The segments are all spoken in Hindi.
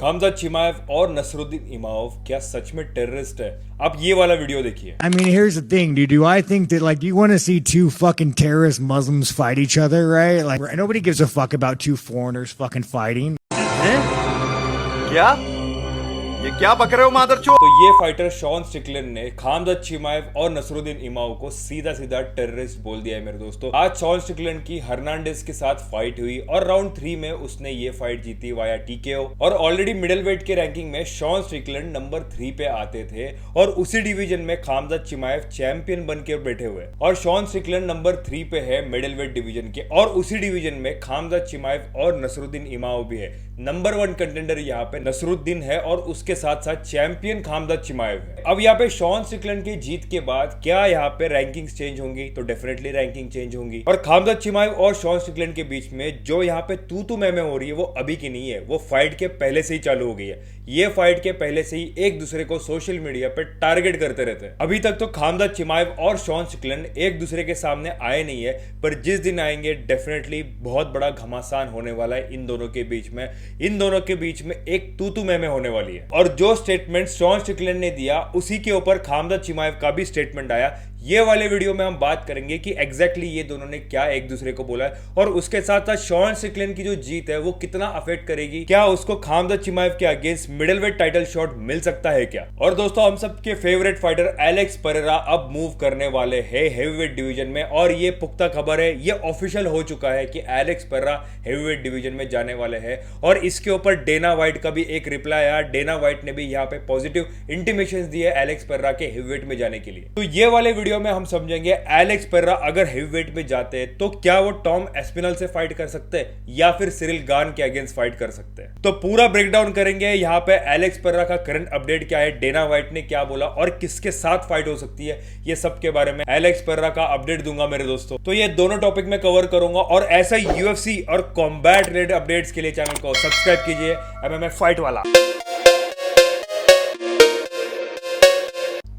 खामजाद चिमाएव और नसरुद्दीन इमामोव क्या सच में टेररिस्ट है? आप ये वाला वीडियो देखिए। I mean, here's the thing, dude. Do I think that, like, do you want to see two fucking terrorist Muslims fight each other, right? Like, nobody gives a fuck about two foreigners fucking fighting. क्या? ये क्या बक रहे हो मादरचोद? तो ये फाइटर शॉन स्टिकलैंड ने खामजाद चिमाएव और नसरुद्दीन इमामोव को सीधा सीधा टेररिस्ट बोल दिया है मेरे दोस्तों। आज शॉन स्टिकलैंड की हर्नांडेज के साथ फाइट हुई और राउंड 3 में उसने ये फाइट जीती वाया टीकेओ। और ऑलरेडी मिडिल वेट के रैंकिंग में शॉन स्टिकलैंड नंबर 3 पे आते थे और उसी डिवीजन में खामजाद चिमाएव चैंपियन बन के बैठे हुए और शॉन स्टिकलैंड नंबर 3 पे है मिडिल वेट डिवीजन के। और उसी डिवीजन में खामजाद चिमाएव और नसरुद्दीन इमामोव भी है। नंबर 1 कंटेंडर यहाँ पे नसरुद्दीन है और उसके साथ साथ चैंपियन खामजाद चिमाएव है। अब यहाँ पे शॉन स्टिकलैंड की जीत के बाद क्या यहाँ पे रैंकिंग्स चेंज होंगी? तो डेफिनेटली रैंकिंग चेंज होंगी। और खामजाद चिमाएव और शॉन स्टिकलैंड के बीच में जो यहाँ पे तू मैं हो रही है वो अभी की नहीं है, वो फाइट के पहले से ही चालू हो गई है। ये फाइट के पहले से ही एक दूसरे को सोशल मीडिया पे टारगेट करते रहते हैं। अभी तक तो खामजाद चिमाएव और शॉन स्टिकलैंड एक दूसरे के सामने आए नहीं है, पर जिस दिन आएंगे डेफिनेटली बहुत बड़ा घमासान होने वाला है इन दोनों के बीच में। इन दोनों के बीच में एक तू मैं होने वाली है। और जो स्टेटमेंट शॉन स्टिकलैंड ने दिया उसी के ऊपर खामजाद चिमाएव का भी स्टेटमेंट आया। ये वाले वीडियो में हम बात करेंगे कि एग्जैक्टली ये दोनों ने क्या एक दूसरे को बोला है और उसके साथ साथ शॉन स्टिकलैंड की जो जीत है वो कितना अफेक्ट करेगी, क्या उसको खामजाद चिमाएव के against middleweight title shot मिल सकता है क्या। और दोस्तों हम सबके फेवरेट फाइटर एलेक्स परेरा अब मूव करने वाले हैं हेवीवेट डिवीजन में और ये पुख्ता खबर है, ये ऑफिशियल हो चुका है कि एलेक्स परेरा हेवीवेट डिवीजन में जाने वाले हैं। और इसके ऊपर डेना व्हाइट का भी एक रिप्लाई आया। डेना व्हाइट ने भी यहाँ पे पॉजिटिव इंटीमेशन दिए एलेक्स परेरा के हेवीवेट में जाने के लिए। तो ये वाले वीडियो में हम समझेंगे एलेक्स परेरा अगर हेवीवेट में जाते हैं तो क्या वो टॉम एस्पिनल से फाइट कर सकते हैं या फिर सिरिल गान के अगेंस्ट फाइट कर सकते हैं। तो पूरा ब्रेकडाउन करेंगे यहाँ पे एलेक्स परेरा का करंट अपडेट क्या है, डेना व्हाइट ने क्या बोला और किसके साथ फाइट हो सकती है, ये सब के बारे में एलेक्स परेरा का अपडेट दूंगा मेरे दोस्तों। तो ये दोनों टॉपिक में कवर करूंगा और ऐसा यूएफसी और कॉम्बैट रिलेटेड अपडेट्स के लिए चैनल को सब्सक्राइब कीजिए एमएमए फाइट वाला।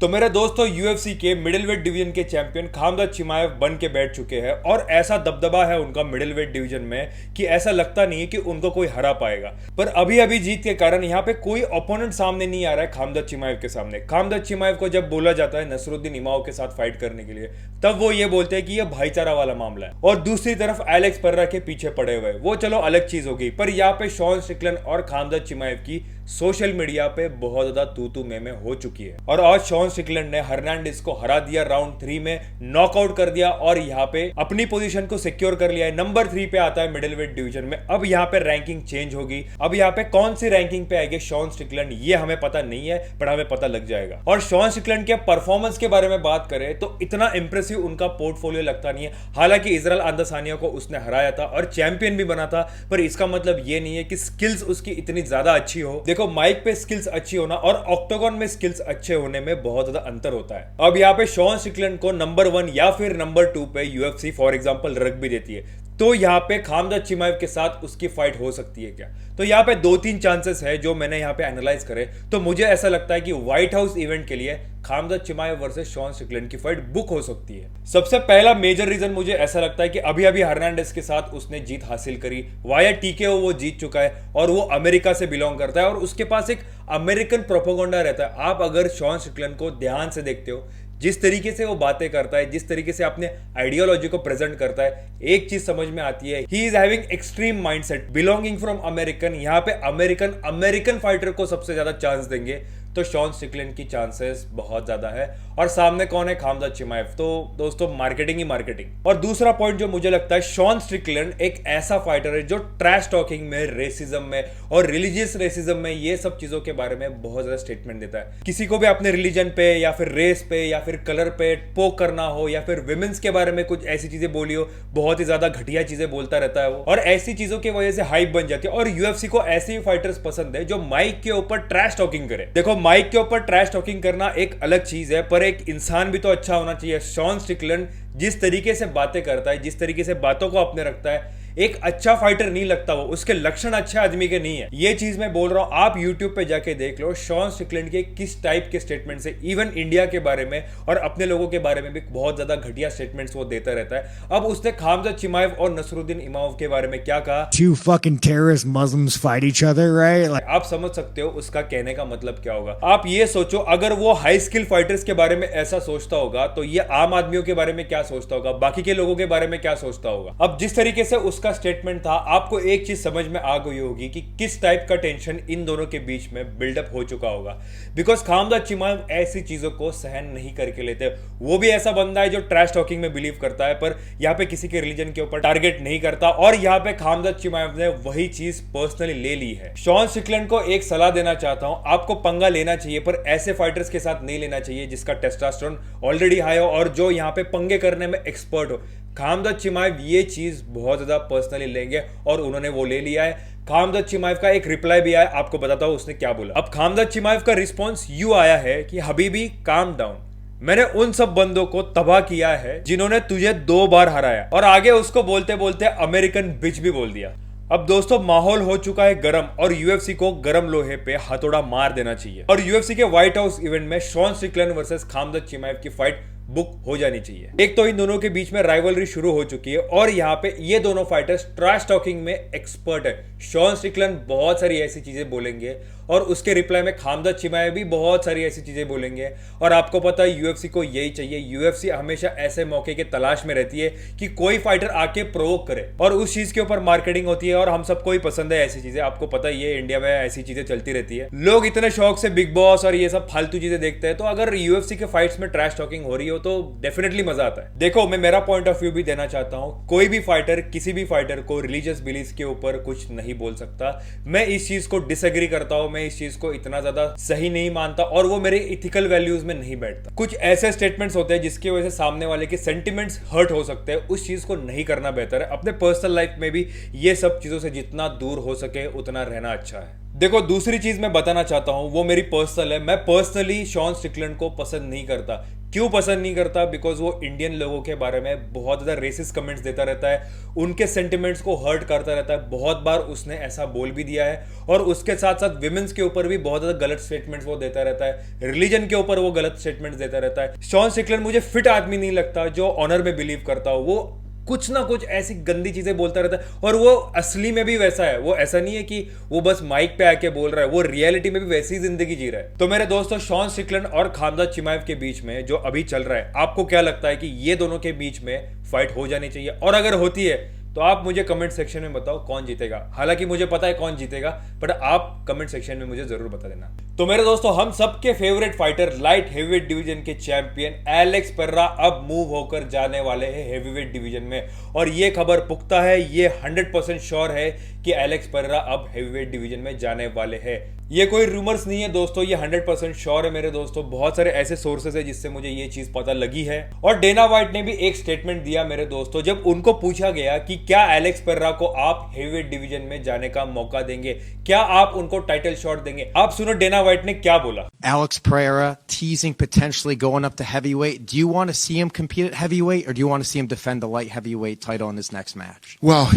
तो मेरे दोस्तों यूएफसी के मिडिल वेट डिवीजन के चैंपियन खामजाद चिमाएव बन के बैठ चुके हैं और ऐसा दबदबा है उनका मिडिल वेट डिवीजन में कि ऐसा लगता नहीं है कि उनको कोई हरा पाएगा। पर अभी अभी जीत के कारण यहाँ पे कोई ओपोनेंट सामने नहीं आ रहा है खामजाद चिमाएव के सामने। खामजाद चिमाएव को जब बोला जाता है नसरुद्दीन इमामोव के साथ फाइट करने के लिए तब वो ये बोलते हैं कि ये भाईचारा वाला मामला है। और दूसरी तरफ एलेक्स परेरा के पीछे पड़े हुए, वो चलो अलग चीज हो गई। पर यहाँ पे शॉन स्टिकलैंड और खामजाद चिमाएव की सोशल मीडिया पे बहुत ज्यादा तू में हो चुकी है। और आज शॉन स्टिकलैंड ने हर्नांडेज को हरा दिया, राउंड 3 में नॉकआउट कर दिया और यहाँ पे अपनी पोजीशन को सिक्योर कर लिया है। नंबर 3 पे आता है मिडिल वेट डिवीजन में। अब यहाँ पे रैंकिंग चेंज होगी। अब यहाँ पे कौन सी रैंकिंग पे आएगी शॉन स्टिकलैंड ये हमें पता नहीं है, पर हमें पता लग जाएगा। और शॉन स्टिकलैंड के परफॉर्मेंस के बारे में बात करें तो इतना इंप्रेसिव उनका पोर्टफोलियो लगता नहीं है। हालांकि इजराइल अदेसानिया को उसने हराया था और चैंपियन भी बना था, पर इसका मतलब ये नहीं है कि स्किल्स उसकी इतनी ज्यादा अच्छी हो। देखो माइक पे स्किल्स अच्छी होना और ऑक्टागन में स्किल्स अच्छे होने में बहुत ज्यादा अंतर होता है। अब यहाँ पे शॉन स्टिकलैंड को नंबर 1 या फिर नंबर 2 पे यूएफसी फॉर एग्जांपल रख भी देती है, तो यहाँ पे खामजाद चिमाएव के साथ उसकी फाइट हो सकती है क्या? तो यहाँ पे 2-3 चांसेस है जो मैंने यहाँ पे एनालाइज करे। तो मुझे ऐसा लगता है कि व्हाइट हाउस इवेंट के लिए खामजाद चिमाएव वर्सेस शॉन स्टिकलैंड की फाइट बुक हो सकती है। सबसे पहला मेजर रीजन मुझे ऐसा लगता है कि अभी अभी हर्नांडेज के साथ उसने जीत हासिल करी, वाया टीकेओ वो जीत चुका है और वो अमेरिका से बिलोंग करता है और उसके पास एक अमेरिकन प्रोपेगेंडा रहता है। आप अगर शॉन स्टिकलैंड को ध्यान से देखते हो, जिस तरीके से वो बातें करता है, जिस तरीके से अपने आइडियोलॉजी को प्रेजेंट करता है, एक चीज समझ में आती है, he is having extreme mindset belonging from American. यहाँ पे अमेरिकन फाइटर को सबसे ज्यादा चांस देंगे तो शॉन स्टिकलैंड की चांसेस बहुत ज्यादा है। और सामने कौन है? खामजाद चिमाएव। तो दोस्तों मार्केटिंग ही मार्केटिंग। और दूसरा पॉइंट जो मुझे लगता है, शॉन स्टिकलैंड एक ऐसा फाइटर है जो ट्रैश टॉकिंग में, रेसिज्म में और रिलीजियस रेसिज्म में, ये सब चीजों के बारे में बहुत ज्यादा स्टेटमेंट देता है। किसी को भी अपने रिलीजन पे या फिर रेस पे या फिर कलर पे पोक करना हो या फिर विमेंस के बारे में कुछ ऐसी चीजें बोली हो, बहुत ही ज्यादा घटिया चीजें बोलता रहता है वो। और ऐसी चीजों की वजह से हाइप बन जाती है। और यूएफसी को ऐसे ही फाइटर्स पसंद है जो माइक के ऊपर ट्रैश टॉकिंग करे। देखो माइक के ऊपर ट्रैश टॉकिंग करना एक अलग चीज है, पर एक इंसान भी तो अच्छा होना चाहिए। शॉन स्टिकलैंड जिस तरीके से बातें करता है, जिस तरीके से बातों को अपने रखता है, एक अच्छा फाइटर नहीं लगता वो, उसके लक्षण अच्छे आदमी के नहीं है। ये चीज मैं बोल रहा हूं, आप यूट्यूब पे जाके देख लो शॉन स्टिकलैंड के किस टाइप के स्टेटमेंट से, इवन इंडिया के बारे में और अपने लोगों के बारे में भी बहुत ज्यादा घटिया स्टेटमेंट्स वो देता रहता है। अब उसने खामजाद चिमाएव और नसरुद्दीन इमामोव के बारे में क्या कहा, two fucking terrorist Muslims fight each other, right? Like, आप समझ सकते हो उसका कहने का मतलब क्या होगा। आप ये सोचो, अगर वो हाई स्किल फाइटर्स के बारे में ऐसा सोचता होगा तो ये आम आदमियों के बारे में क्या सोचता होगा, बाकी के लोगों के बारे में क्या सोचता होगा। अब जिस तरीके से उसका स्टेटमेंट था, आपको एक चीज समझ में आ गई होगी कि किस टाइप का टेंशन इन दोनों के बीच में बिल्डअप हो चुका होगा। बिकॉज खामजाद चिमाएव ऐसी चीजों को सहन नहीं करके लेते। वो भी ऐसा बंदा है जो ट्रैश टॉकिंग में बिलीव करता है, पर यहाँ पे किसी के रिलीजन के ऊपर टारगेट नहीं करता, और यहाँ पे खामजाद चिमाएव ने वही चीज पर्सनली ले ली है। शॉन स्टिकलैंड को एक सलाह देना चाहता हूं, आपको पंगा लेना चाहिए पर ऐसे फाइटर्स के साथ नहीं लेना चाहिए जिसका टेस्टोस्टेरोन ऑलरेडी हाई हो और जो यहाँ पे पंगे करने में एक्सपर्ट हो। खामजाद चिमाएव ये चीज बहुत ज्यादा पर्सनली लेंगे और उन्होंने वो ले लिया है। खामजाद चिमाएव का एक रिप्लाई भी आया, आपको बताता हूं उसने क्या बोला। अब खामजाद चिमाएव का रिस्पॉन्स यू आया है कि हबीबी काम डाउन, मैंने उन सब बंदों को तबाह किया है जिन्होंने तुझे 2 बार हराया, और आगे उसको बोलते बोलते अमेरिकन बिच भी बोल दिया। अब दोस्तों माहौल हो चुका है गरम और यूएफसी को गरम लोहे पे हथौड़ा मार देना चाहिए, और यूएफसी के व्हाइट हाउस इवेंट में शॉन स्टिकलैंड वर्सेस खामजाद चिमाएव की फाइट बुक हो जानी चाहिए। एक तो इन दोनों के बीच में राइवलरी शुरू हो चुकी है और यहाँ पे ये दोनों फाइटर्स ट्रैश टॉकिंग में एक्सपर्ट है। शॉन स्टिकलैंड बहुत सारी ऐसी चीजें बोलेंगे और उसके रिप्लाई में खामजाद चिमाएव भी बहुत सारी ऐसी चीजें बोलेंगे, और आपको पता है यूएफसी को यही चाहिए। यूएफसी हमेशा ऐसे मौके के तलाश में रहती है कि कोई फाइटर आके प्रोवोक करे और उस चीज के ऊपर मार्केटिंग होती है, और हम सबको ही पसंद है ऐसी चीजें। आपको पता ही है इंडिया में ऐसी चीजें चलती रहती है, लोग इतने शौक से बिग बॉस और ये सब फालतू चीजें देखते हैं। तो अगर यूएफसी के फाइट्स में ट्रैश टॉकिंग हो रही हो तो डेफिनेटली मजा आता है। देखो मैं मेरा पॉइंट ऑफ व्यू भी देना चाहता हूं, कोई भी फाइटर किसी भी फाइटर को रिलीजियस बिलीफ के ऊपर कुछ नहीं बोल सकता। मैं इस चीज को डिसएग्री करता हूं, मैं इस चीज को इतना ज्यादा सही नहीं मानता और वो मेरे इथिकल वैल्यूज में नहीं बैठता। कुछ ऐसे स्टेटमेंट्स होते हैं जिसकी वजह से सामने वाले के सेंटिमेंट्स हर्ट हो सकते हैं, उस चीज को नहीं करना बेहतर है। अपने पर्सनल लाइफ में भी ये सब चीजों से जितना दूर हो सके उतना रहना अच्छा है। देखो दूसरी चीज मैं बताना चाहता हूं, वो मेरी पर्सनल है। मैं पर्सनली शॉन स्टिकलैंड को पसंद नहीं करता। क्यों पसंद नहीं करता? बिकॉज वो इंडियन लोगों के बारे में बहुत ज्यादा रेसिस्ट कमेंट्स देता रहता है, उनके सेंटिमेंट्स को हर्ट करता रहता है। बहुत बार उसने ऐसा बोल भी दिया है, और उसके साथ साथ विमेंस के ऊपर भी बहुत ज्यादा गलत स्टेटमेंट्स वो देता रहता है, रिलीजन के ऊपर वो गलत स्टेटमेंट्स देता रहता है। शॉन स्टिकलैंड मुझे फिट आदमी नहीं लगता जो ऑनर में बिलीव करता हो। वो कुछ ना कुछ ऐसी गंदी चीजें बोलता रहता है, और वो असली में भी वैसा है। वो ऐसा नहीं है कि वो बस माइक पे आके बोल रहा है, वो रियलिटी में भी वैसी जिंदगी जी रहा है। तो मेरे दोस्तों, शॉन स्टिकलैंड और खामजाद चिमाएव के बीच में जो अभी चल रहा है, आपको क्या लगता है कि ये दोनों के बीच में फाइट हो जानी चाहिए? और अगर होती है तो आप मुझे कमेंट सेक्शन में बताओ कौन जीतेगा। हालांकि मुझे पता है कौन जीतेगा, पर आप कमेंट सेक्शन में मुझे जरूर बता देना। तो मेरे दोस्तों, हम सबके favourite fighter light heavyweight division के चैंपियन एलेक्स पेरेरा अब मूव होकर जाने वाले हैं हेवीवेट डिवीजन में, और ये खबर पुख्ता है, ये 100% श्योर है कि एलेक्स पेरेरा अब हेवीवेट डिवीजन में जाने वाले हैं। ये कोई रूमर्स नहीं है दोस्तों, ये 100% श्योर है मेरे दोस्तों। बहुत सारे ऐसे सोर्सेस है जिससे मुझे ये चीज पता लगी है। और डेना व्हाइट ने भी एक स्टेटमेंट दिया मेरे दोस्तों, जब उनको पूछा गया कि क्या एलेक्स पेरेरा को आप हेवीवेट डिवीजन में जाने का मौका देंगे, क्या आप उनको टाइटल शॉट देंगे? आप सुनो डेना व्हाइट ने क्या बोला। Alex Pereira teasing potentially going up to heavyweight. Do you want to see him compete at heavyweight, or do you want to see him defend the light heavyweight title in his next match? Well,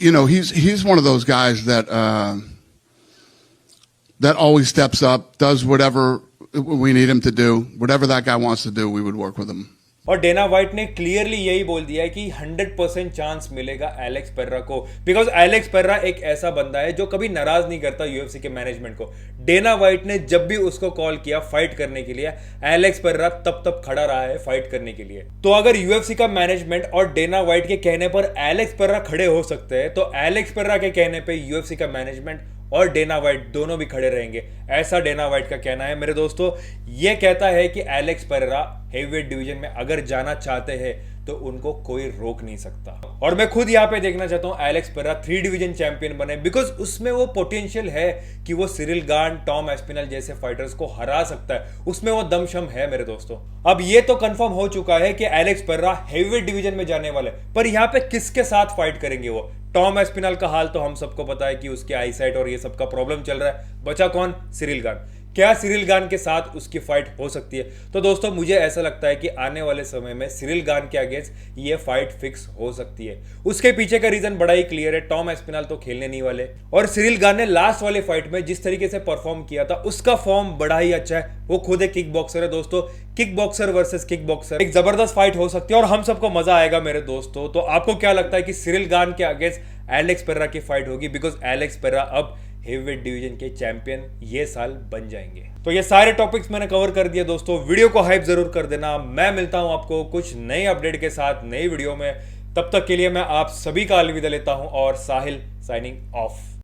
you know, he's one of those guys that that always steps up, does whatever we need him to do. Whatever that guy wants to do, we would work with him. और डेना व्हाइट ने क्लियरली यही बोल दिया है कि 100% चांस मिलेगा एलेक्स पेरेरा को, बिकॉज एलेक्स पेरेरा एक ऐसा बंदा है जो कभी नाराज नहीं करता यूएफसी के मैनेजमेंट को। डेना व्हाइट ने जब भी उसको कॉल किया फाइट करने के लिए, एलेक्स पेरेरा तब खड़ा रहा है फाइट करने के लिए। तो अगर यूएफसी का मैनेजमेंट और डेना व्हाइट के कहने पर एलेक्स पेरेरा खड़े हो सकते हैं, तो एलेक्स पेरेरा के कहने पर यूएफसी का मैनेजमेंट और डेना व्हाइट दोनों भी खड़े रहेंगे, ऐसा डेना व्हाइट का कहना है। मेरे दोस्तों, ये कहता है कि एलेक्स पेरेरा हेवीवेट डिवीजन में अगर जाना चाहते हैं तो उनको कोई रोक नहीं सकता। और मैं खुद यहाँ पे देखना चाहता हूँ एलेक्स पेरेरा 3 डिवीजन चैंपियन बने, बिकॉज उसमें वो पोटेंशियल है कि वो सिरिल गान, टॉम एस्पिनल जैसे फाइटर्स को हरा सकता है, उसमें वो दमशम है मेरे दोस्तों। अब ये तो कंफर्म हो चुका है कि एलेक्स पेरेरा हेवीवेट डिवीजन में जाने वाले, पर यहाँ पे किसके साथ फाइट करेंगे वो? टॉम एस्पिनल का हाल तो हम सबको पता है कि उसके आईसाइट और ये सब का प्रॉब्लम चल रहा है। बचा कौन? Ciryl Gane. क्या सिरिल गान के साथ उसकी फाइट हो सकती है? तो दोस्तों मुझे ऐसा लगता है कि आने वाले समय में सिरिल गान के अगेंस्ट ये फाइट फिक्स हो सकती है। उसके पीछे का रीजन बड़ा ही क्लियर है, टॉम एस्पिनल तो खेलने नहीं वाले और सिरिल गान ने लास्ट वाले फाइट में जिस तरीके से परफॉर्म किया था उसका फॉर्म बड़ा ही अच्छा है। वो खुद एक किक बॉक्सर है दोस्तों, kick boxer versus kick boxer, एक जबरदस्त फाइट हो सकती है और हम सबको मजा आएगा मेरे दोस्तों। तो आपको क्या लगता है कि सिरिल गान के अगेंस्ट एलेक्स पेरेरा की फाइट होगी? बिकॉज एलेक्स पेरेरा अब हेवीवेट डिवीजन के चैंपियन ये साल बन जाएंगे। तो ये सारे टॉपिक्स मैंने कवर कर दिए दोस्तों, वीडियो को हाइप जरूर कर देना। मैं मिलता हूं आपको कुछ नए अपडेट के साथ नई वीडियो में, तब तक के लिए मैं आप सभी का अलविदा लेता हूं और साहिल साइनिंग ऑफ।